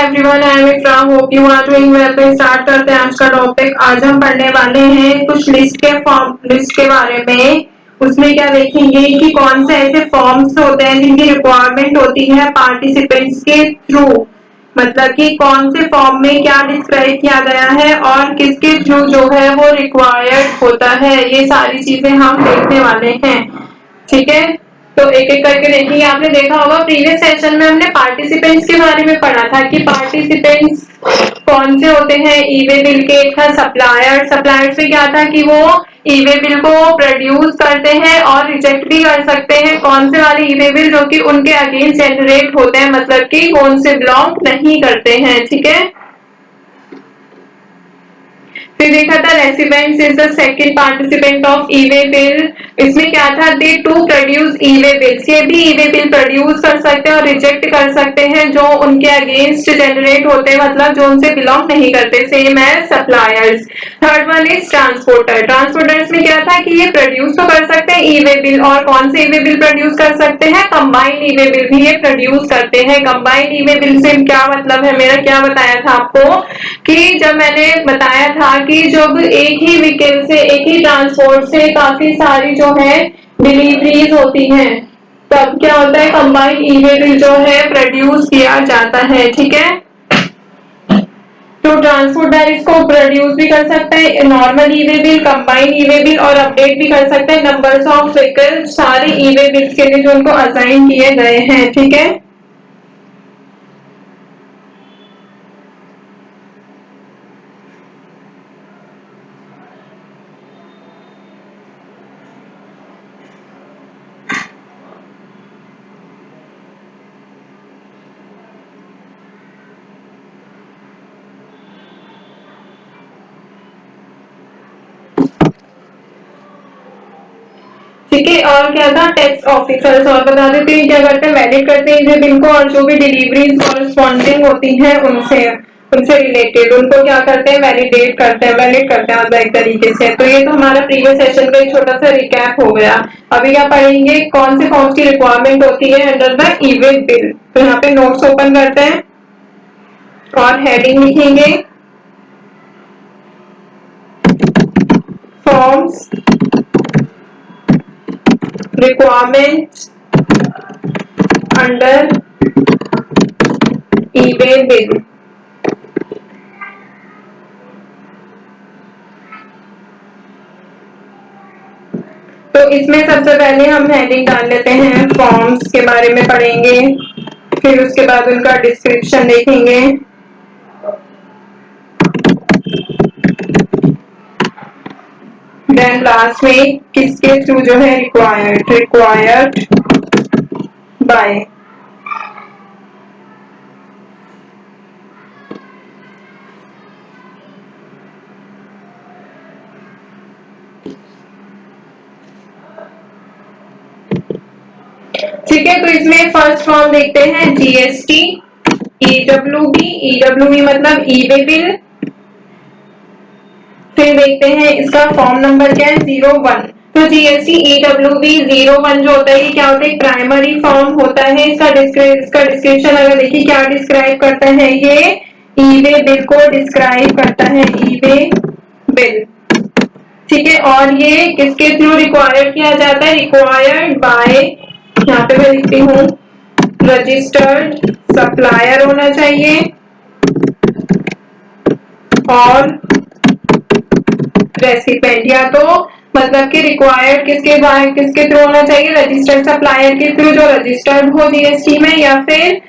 Everyone, I am Iqra, hope you are doing well. तो start करते हैं आज का टॉपिक। आज हम पढ़ने वाले हैं कुछ लिस्ट के बारे में। उसमें क्या देखेंगे कि कौन से ऐसे फॉर्म्स होते हैं जिनकी रिक्वायरमेंट होती है पार्टिसिपेंट्स के थ्रू, मतलब कि कौन से फॉर्म में क्या डिस्क्राइब किया गया है और किसके थ्रू जो है वो रिक्वायर्ड होता है। ये सारी चीजें हम देखने वाले हैं, ठीक है। तो एक एक करके देखेंगे। आपने देखा होगा प्रीवियस सेशन में हमने पार्टिसिपेंट्स के बारे में पढ़ा था कि पार्टिसिपेंट्स कौन से होते हैं। ईवे बिल के एक था सप्लायर्स में क्या था कि वो ईवे बिल को प्रोड्यूस करते हैं और रिजेक्ट भी कर सकते हैं। कौन से वाले ईवे बिल जो कि उनके अगेंस्ट जनरेट होते हैं, मतलब कि कौन से बिलोंग नहीं करते हैं, ठीक है। फिर देखा था recipients is the second participant of e-way bill. इसमें क्या था, दे टू प्रोड्यूस ईवे बिल्स, ये भी ईवे बिल प्रोड्यूस कर सकते हैं और रिजेक्ट कर सकते हैं जो उनके अगेंस्ट जनरेट होते हैं, मतलब जो उनसे बिलोंग नहीं करते, same as suppliers. Third one is transporters में क्या था कि ये प्रोड्यूस तो कर सकते हैं ईवे बिल, और कौन से ईवे बिल प्रोड्यूस कर सकते हैं, कंबाइंड ईवे बिल भी ये प्रोड्यूस करते हैं। कंबाइंड ईवे बिल से क्या मतलब है, मेरा क्या बताया था आपको कि जब मैंने बताया था कि जब एक ही व्हीकल से, एक ही ट्रांसपोर्ट से काफी सारी जो है डिलीवरीज होती हैं, तब क्या होता है, कंबाइंड ईवे बिल जो है प्रोड्यूस किया जाता है, ठीक है। तो ट्रांसपोर्टर इसको प्रोड्यूस भी कर सकता है, normal e-way bill, combined e-way bill, और अपडेट भी कर सकता है नंबर्स ऑफ व्हीकल सारे ईवे बिल्स के लिए जो उनको असाइन किए गए हैं, ठीक है। ठीक है, और क्या था, टैक्स ऑफिसर्स, और बता देते हैं क्या करते हैं, वैलिड करते हैं ईवे बिल को, और जो भी डिलीवरीज कॉरेस्पॉन्डिंग होती हैं उनसे उनसे रिलेटेड उनको क्या करते हैं, वैलिड करते हैं मतलब एक तरीके से। तो ये तो हमारा प्रीवियस सेशन का एक छोटा सा रिकैप हो गया। अभी क्या पढ़ेंगे, कौन से फॉर्म्स की रिक्वायरमेंट होती है अंडर द ईवे बिल। तो यहाँ पे नोट्स ओपन करते हैं और हेडिंग लिखेंगे, forms requirement under e-way bill. तो इसमें सबसे पहले हम हेडिंग डाल लेते हैं, फॉर्म्स के बारे में पढ़ेंगे, फिर उसके बाद उनका डिस्क्रिप्शन देखेंगे, देन लास्ट में किसके थ्रू जो है रिक्वायर्ड बाय। ठीक है, तो इसमें फर्स्ट फॉर्म देखते हैं जीएसटी, ईडब्ल्यूबी मतलब ईवे बिल। फिर देखते हैं इसका फॉर्म नंबर क्या है, 01। तो जीएसटी ईडब्ल्यूबी 01 जो होता है, ये क्या होता है, प्राइमरी फॉर्म होता है। इसका डिस्क्रिप्शन अगर देखिए क्या डिस्क्राइब करता है, ये ईवे बिल को डिस्क्राइब करता है, ईवे बिल, ठीक है। और ये किसके थ्रू रिक्वायर्ड किया जाता है, रिक्वायर्ड बाय, यहाँ पे मैं लिखती हूँ, रजिस्टर्ड सप्लायर होना चाहिए, और रेसिपेंट, या तो मतलब कि रिक्वायर्ड किसके थ्रू होना चाहिए, रजिस्टर्ड सप्लायर के थ्रू जो रजिस्टर्ड हो जीएसटी में, या फिर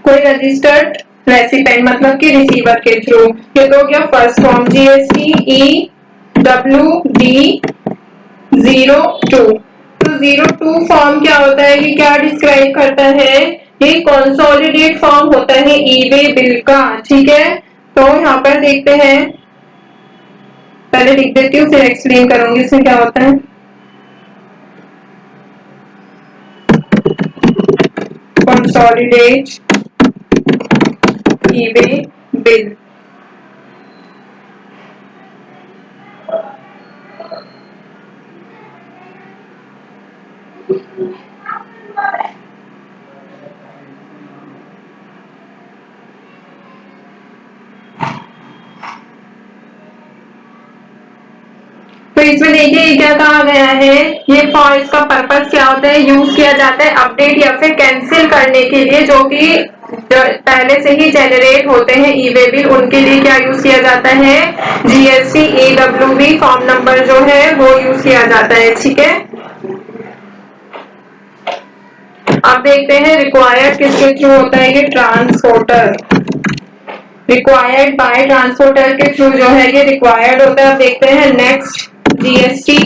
कोई रजिस्टर्ड रेसिपेंट मतलब कि रिसीवर के थ्रू। ये तो हो गया फर्स्ट फॉर्म, जीएसटी EWD 02। तो 02 फॉर्म क्या होता है, ये क्या डिस्क्राइब करता है, ये कंसोलिडेट फॉर्म होता है ईवे बिल का, ठीक है। तो यहाँ पर देखते हैं, पहले लिख देती हूँ फिर एक्सप्लेन करूंगी इसमें क्या होता है। कंसोलिडेट ईवे बिल, इसमें देखिए ये क्या कहा गया है, ये फॉर इसका पर्पस क्या होता है, यूज किया जाता है अपडेट या फिर कैंसिल करने के लिए, जो कि पहले से ही जनरेट होते हैं ई वे बिल, उनके लिए क्या यूज किया जाता है, जीएसटी EWB फॉर्म नंबर जो है वो यूज किया जाता है। ठीक है, अब देखते हैं रिक्वायर्ड किसके थ्रू होता है, ये ट्रांसपोर्टर, रिक्वायर्ड बाय ट्रांसपोर्टर के थ्रू जो है ये रिक्वायर्ड होता है। अब देखते हैं नेक्स्ट, जीएसटी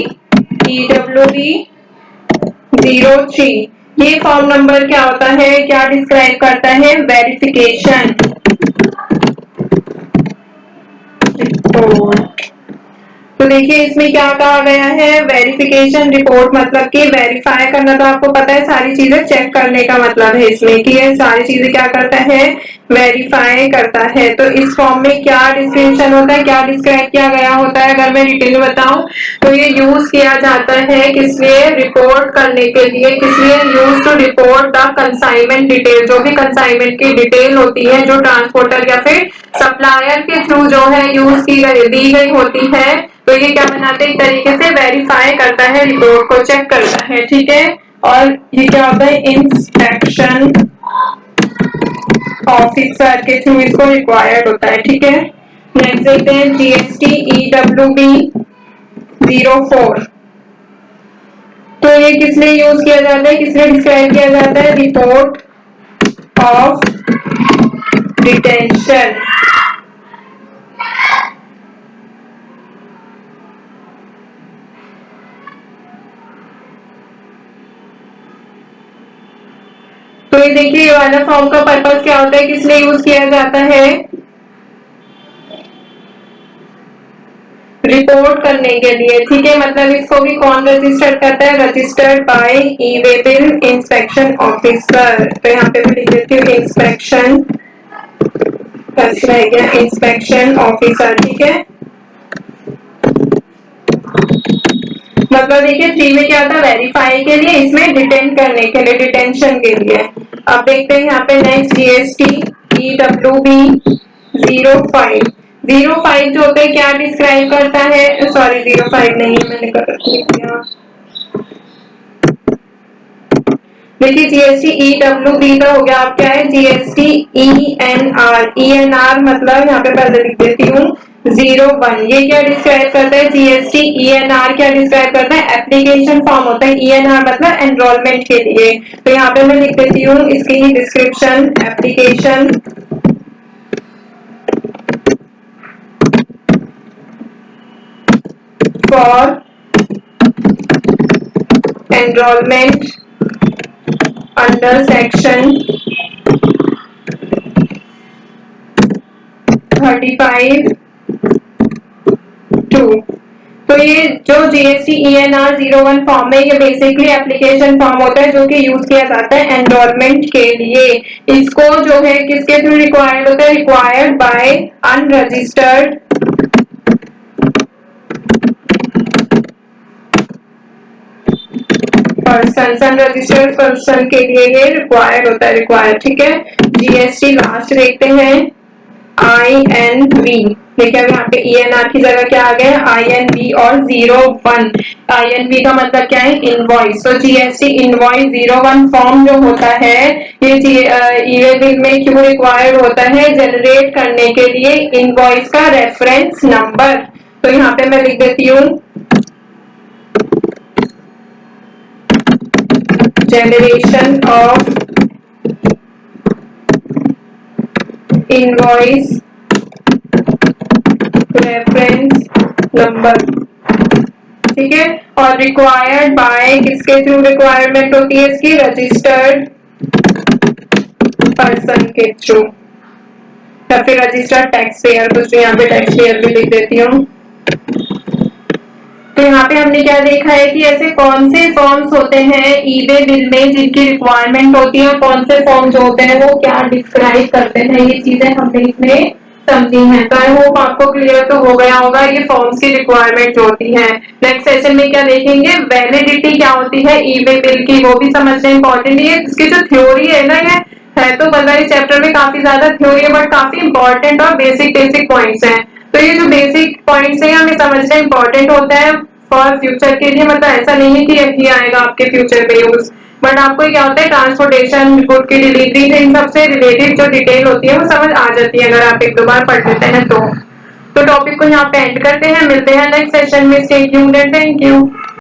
EWB 03, ये फॉर्म नंबर क्या होता है, क्या डिस्क्राइब करता है, वेरिफिकेशन रिपोर्ट। तो देखिए इसमें क्या कहा गया है, वेरिफिकेशन रिपोर्ट मतलब कि वेरीफाई करना, तो आपको पता है सारी चीजें चेक करने का मतलब है इसमें कि ये सारी चीजें क्या करता है, वेरीफाई करता है। तो इस फॉर्म में क्या डिस्क्रिप्शन होता है, क्या डिस्क्राइब किया गया होता है, अगर मैं डिटेल में बताऊं तो ये यूज किया जाता है किस लिए, रिपोर्ट करने के लिए, किस लिए, use to report the consignment detail, जो भी कंसाइनमेंट की डिटेल होती है जो ट्रांसपोर्टर या फिर सप्लायर के थ्रू जो है यूज की गई दी गई होती है, तो ये क्या बनाते हैं, एक तरीके से वेरीफाई करता है, रिपोर्ट को चेक करता है। ठीक है, और ये क्या होता है, इंस्पेक्शन ऑफिसर के थ्रू इसको रिक्वायर्ड होता है। ठीक है, नेक्स्ट देखते हैं जीएसटी EWB 04, तो ये किस लिए यूज किया जाता है, किस लिए डिस्क्राइब किया जाता है, रिपोर्ट ऑफ डिटेंशन, तो ये देखिए ये वाला फॉर्म का पर्पस क्या होता है, किस लिए यूज किया जाता है, रिपोर्ट करने के लिए। ठीक है, मतलब इसको भी कौन रजिस्टर करता है, रजिस्टर्ड बाय ई वे बिल इंस्पेक्शन ऑफिसर। तो यहाँ पे मैं लिख देती हूँ इंस्पेक्शन, रह गया इंस्पेक्शन ऑफिसर। ठीक है, मतलब देखिए 3 में क्या था, वेरीफाई के लिए, इसमें डिटेन करने के लिए, डिटेंशन के लिए। अब देखते हैं यहाँ पे नेक्स्ट, जीएसटी EWB 05 जो होता है क्या डिस्क्राइब करता है, सॉरी 05 नहीं, मैंने लिख दिया। देखिए जीएसटी EWB का हो गया, आप क्या है, जीएसटी ENR मतलब यहाँ पे पहले लिख देती हूँ 01, ये क्या डिस्क्राइब करता है, जीएसटी ENR क्या डिस्क्राइब करता है, एप्लीकेशन फॉर्म होता है, ENR मतलब एनरोलमेंट के लिए। तो यहाँ पे मैं लिख देती हूँ इसकी ही description, application for enrolment under section 35(2). तो ये जो जीएसटी ENR 01 फॉर्म है, ये बेसिकली एप्लीकेशन फॉर्म होता है जो कि यूज किया जाता है एनरोलमेंट के लिए। इसको जो है किसके थ्रू रिक्वायर्ड होता है, required by unregistered person, unregistered person के लिए ये रिक्वायर्ड होता है, रिक्वायर्ड। ठीक है, जीएसटी लास्ट देखते हैं INV, देखिए अब यहाँ पे ENR की जगह क्या आ गया, INV और 01। INV का मतलब क्या है, इनवॉइस। तो जीएसटी इनवॉइस 01 फॉर्म जो होता है ये ई वे बिल में क्यों रिक्वायर्ड होता है, जनरेट करने के लिए इनवॉइस का रेफरेंस नंबर। तो यहाँ पे मैं लिख देती हूँ generation of invoice reference number. ठीक है, और रिक्वायर्ड बाय किसके थ्रू रिक्वायरमेंट होती है इसकी, रजिस्टर्ड पर्सन के थ्रू, या फिर रजिस्टर्ड टैक्स पेयर, कुछ यहाँ पे टैक्स पेयर भी लिख देती हूँ। तो यहाँ पे हमने क्या देखा है कि ऐसे कौन से फॉर्म्स होते हैं ई वे बिल में जिनकी रिक्वायरमेंट होती है, कौन से फॉर्म जो होते हैं वो क्या डिस्क्राइब करते हैं, ये चीजें हमने इसमें समझी है। तो आई होप आपको क्लियर तो हो गया होगा ये फॉर्म्स की रिक्वायरमेंट जो होती है। नेक्स्ट सेशन में क्या देखेंगे, वैलिडिटी क्या होती है ई वे बिल की, वो भी समझना इंपॉर्टेंट है। इसकी जो थ्योरी है ना, ये है तो पता है चैप्टर में काफी ज्यादा थ्योरी है, बट काफी इंपॉर्टेंट और बेसिक पॉइंट्स हैं। तो ये जो बेसिक पॉइंट्स हैं हमें समझना इंपॉर्टेंट होता है, फॉर फ्यूचर के लिए, मतलब ऐसा नहीं है कि यही आएगा आपके फ्यूचर में यूज, बट आपको क्या होता है ट्रांसपोर्टेशन, गुड की डिलीवरी से, इन सबसे रिलेटेड जो डिटेल होती है वो समझ आ जाती है अगर आप एक दो बार पढ़ लेते हैं तो टॉपिक को यहाँ पे एंड करते हैं, मिलते हैं नेक्स्ट सेशन में। Stay tuned and thank you.